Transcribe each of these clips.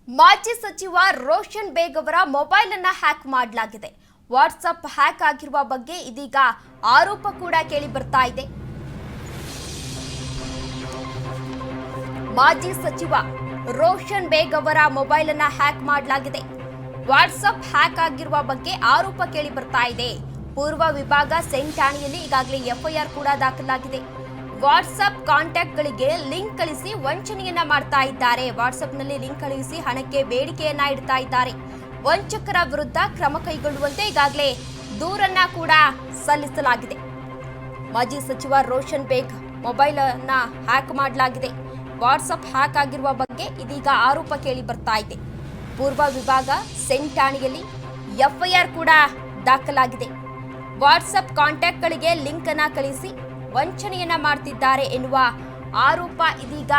ಮಾಜಿ ಸಚಿವ ರೋಷನ್ ಬೇಗ್ ಅವರ ಮೊಬೈಲ್ ಅನ್ನು ಹ್ಯಾಕ್ ಮಾಡಲಾಗಿದೆ. ವಾಟ್ಸ್ಆಪ್ ಹ್ಯಾಕ್ ಆಗಿರುವ ಬಗ್ಗೆ ಇದೀಗ ಆರೋಪ ಕೂಡ ಕೇಳಿ ಬರ್ತಾ ಇದೆ. ಮಾಜಿ ಸಚಿವ ರೋಷನ್ ಬೇಗ್ ಅವರ ಮೊಬೈಲ್ ಅನ್ನು ಹ್ಯಾಕ್ ಮಾಡಲಾಗಿದೆ. ವಾಟ್ಸ್ಆಪ್ ಹ್ಯಾಕ್ ಆಗಿರುವ ಬಗ್ಗೆ ಆರೋಪ ಕೇಳಿ ಬರ್ತಾ ಇದೆ. ಪೂರ್ವ ವಿಭಾಗ ಸೆಂಟ್ ಠಾಣೆಯಲ್ಲಿ ಈಗಾಗಲೇ ಎಫ್ಐಆರ್ ಕೂಡ ದಾಖಲಾಗಿದೆ. ವಾಟ್ಸ್ಆಪ್ ಕಾಂಟ್ಯಾಕ್ಟ್ಗಳಿಗೆ ಲಿಂಕ್ ಕಳಿಸಿ ವಂಚನೆಯನ್ನ ಮಾಡ್ತಾ ಇದ್ದಾರೆ. ವಾಟ್ಸ್ಆಪ್ನಲ್ಲಿ ಲಿಂಕ್ ಕಳುಹಿಸಿ ಹಣಕ್ಕೆ ಬೇಡಿಕೆಯನ್ನ ಇಡ್ತಾ ಇದ್ದಾರೆ. ವಂಚಕರ ವಿರುದ್ಧ ಕ್ರಮ ಕೈಗೊಳ್ಳುವಂತೆ ಈಗಾಗಲೇ ದೂರನ್ನ ಕೂಡ ಸಲ್ಲಿಸಲಾಗಿದೆ. ಮಾಜಿ ಸಚಿವ ರೋಷನ್ ಬೇಗ್ ಮೊಬೈಲ್ ಅನ್ನ ಹ್ಯಾಕ್ ಮಾಡಲಾಗಿದೆ. ವಾಟ್ಸ್ಆಪ್ ಹ್ಯಾಕ್ ಆಗಿರುವ ಬಗ್ಗೆ ಇದೀಗ ಆರೋಪ ಕೇಳಿ ಬರ್ತಾ ಇದೆ. ಪೂರ್ವ ವಿಭಾಗ ಸೆಂಟ್ ಠಾಣೆಯಲ್ಲಿ ಎಫ್ಐಆರ್ ಕೂಡ ದಾಖಲಾಗಿದೆ. ವಾಟ್ಸ್ಆಪ್ ಕಾಂಟ್ಯಾಕ್ಟ್ಗಳಿಗೆ ಲಿಂಕ್ ಅನ್ನ ಕಳಿಸಿ ವಂಚನೆಯನ್ನ ಮಾಡ್ತಿದ್ದಾರೆ ಎನ್ನುವ ಆರೋಪ ಇದೀಗ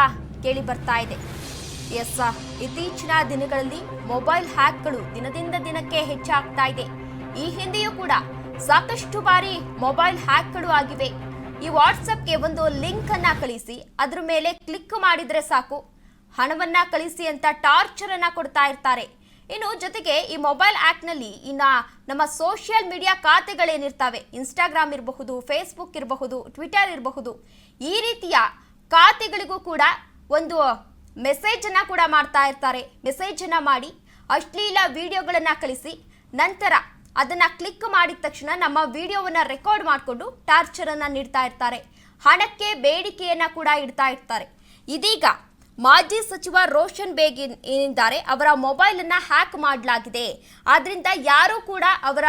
ಕೇಳಿ ಬರ್ತಾ ಇದೆ. ಇತ್ತೀಚಿನ ದಿನಗಳಲ್ಲಿ ಮೊಬೈಲ್ ಹ್ಯಾಕ್ಗಳು ದಿನದಿಂದ ದಿನಕ್ಕೆ ಹೆಚ್ಚಾಗ್ತಾ ಇದೆ. ಈ ಹಿಂದೆಯೂ ಕೂಡ ಸಾಕಷ್ಟು ಬಾರಿ ಮೊಬೈಲ್ ಹ್ಯಾಕ್ಗಳು ಆಗಿವೆ. ಈ ವಾಟ್ಸ್ಆಪ್ಗೆ ಒಂದು ಲಿಂಕ್ ಅನ್ನ ಕಳಿಸಿ ಅದ್ರ ಮೇಲೆ ಕ್ಲಿಕ್ ಮಾಡಿದ್ರೆ ಸಾಕು, ಹಣವನ್ನ ಕಳಿಸಿ ಅಂತ ಟಾರ್ಚರ್ ಅನ್ನ ಕೊಡ್ತಾ ಇರ್ತಾರೆ. ಇನ್ನು ಜೊತೆಗೆ ಈ ಮೊಬೈಲ್ ಆ್ಯಕ್ನಲ್ಲಿ ನಮ್ಮ ಸೋಷಿಯಲ್ ಮೀಡಿಯಾ ಖಾತೆಗಳೇನಿರ್ತವೆ, ಇನ್ಸ್ಟಾಗ್ರಾಮ್ ಇರಬಹುದು, ಫೇಸ್ಬುಕ್ ಇರಬಹುದು, ಟ್ವಿಟರ್ ಇರಬಹುದು, ಈ ರೀತಿಯ ಖಾತೆಗಳಿಗೂ ಕೂಡ ಒಂದು ಮೆಸೇಜನ್ನು ಕೂಡ ಮಾಡ್ತಾ ಇರ್ತಾರೆ. ಮೆಸೇಜನ್ನು ಮಾಡಿ ಅಶ್ಲೀಲ ವಿಡಿಯೋಗಳನ್ನು ಕಳಿಸಿ ನಂತರ ಅದನ್ನು ಕ್ಲಿಕ್ ಮಾಡಿದ ತಕ್ಷಣ ನಮ್ಮ ವಿಡಿಯೋವನ್ನು ರೆಕಾರ್ಡ್ ಮಾಡಿಕೊಂಡು ಟಾರ್ಚರನ್ನು ನೀಡ್ತಾ ಇರ್ತಾರೆ. ಹಣಕ್ಕೆ ಬೇಡಿಕೆಯನ್ನು ಕೂಡ ಇಡ್ತಾ ಇರ್ತಾರೆ. ಇದೀಗ ಮಾಜಿ ಸಚಿವ ರೋಷನ್ ಬೇಗ್ ಏನಿದ್ದಾರೆ ಅವರ ಮೊಬೈಲ್ ಅನ್ನ ಹ್ಯಾಕ್ ಮಾಡಲಾಗಿದೆ. ಆದ್ರಿಂದ ಯಾರು ಕೂಡ ಅವರ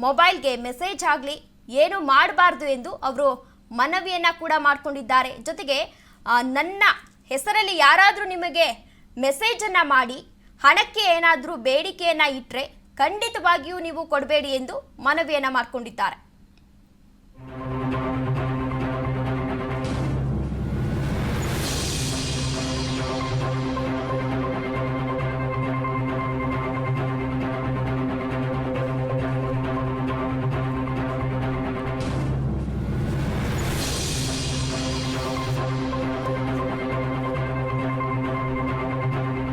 ಮೊಬೈಲ್ಗೆ ಮೆಸೇಜ್ ಆಗಲಿ ಏನು ಮಾಡಬಾರ್ದು ಎಂದು ಅವರು ಮನವಿಯನ್ನ ಕೂಡ ಮಾಡಿಕೊಂಡಿದ್ದಾರೆ. ಜೊತೆಗೆ ನನ್ನ ಹೆಸರಲ್ಲಿ ಯಾರಾದರೂ ನಿಮಗೆ ಮೆಸೇಜ್ ಅನ್ನ ಮಾಡಿ ಹಣಕ್ಕೆ ಏನಾದರೂ ಬೇಡಿಕೆಯನ್ನ ಇಟ್ಟರೆ ಖಂಡಿತವಾಗಿಯೂ ನೀವು ಕೊಡಬೇಡಿ ಎಂದು ಮನವಿಯನ್ನ ಮಾಡಿಕೊಂಡಿದ್ದಾರೆ.